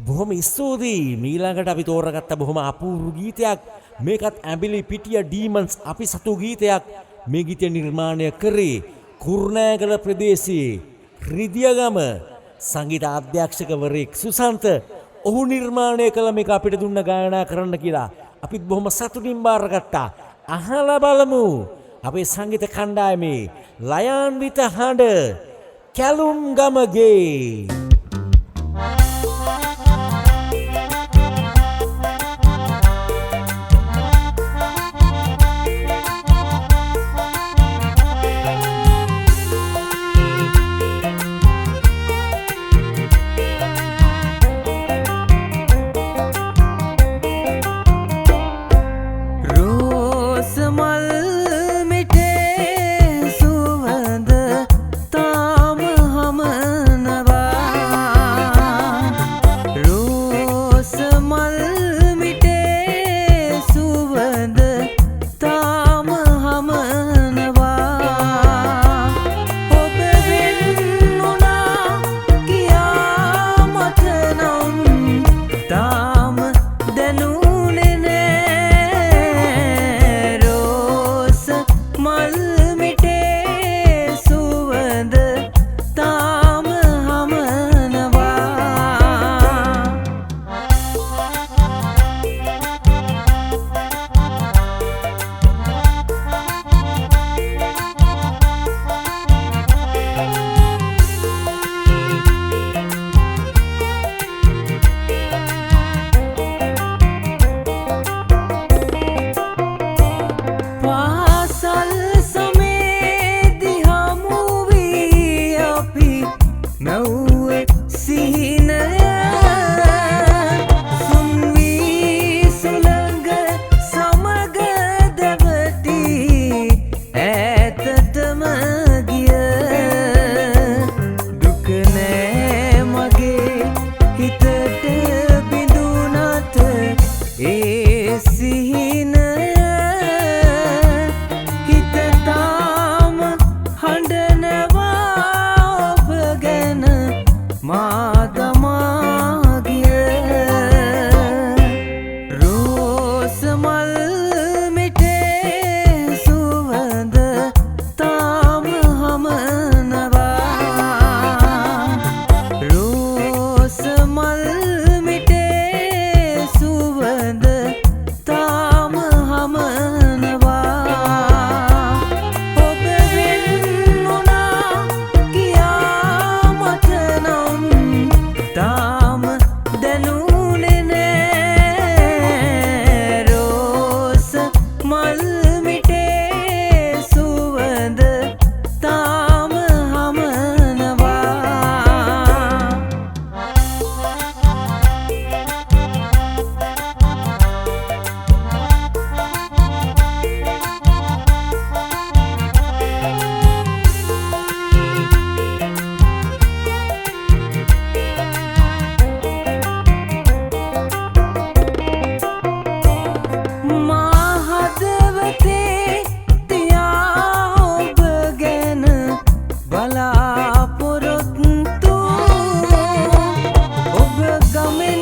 බොහොම ස්තුතියි. මීළඟට අපි තෝරගත්ත බොහොම අපූර්ව ගීතයක්. මේකත් ඇඹිලි පිටිය ඩීමන්ස් අපි සතු ගීතයක්. මේ ගීතය නිර්මාණය කරේ කුරුණෑගල ප්‍රදේශයේ රිදියගම සංගීත අධ්‍යක්ෂකවරයෙක් සුසන්ත. ඔහු නිර්මාණය කළ මේක අපිට දුන්න ගායනා කරන්න කියලා අපිත් බොහොම සතුටින් බාරගත්තා. අහලා බලමු අපේ සංගීත කණ්ඩායමේ ලයාන්විත හඬ Kalum Gamage. Bala purut tu, ob gamen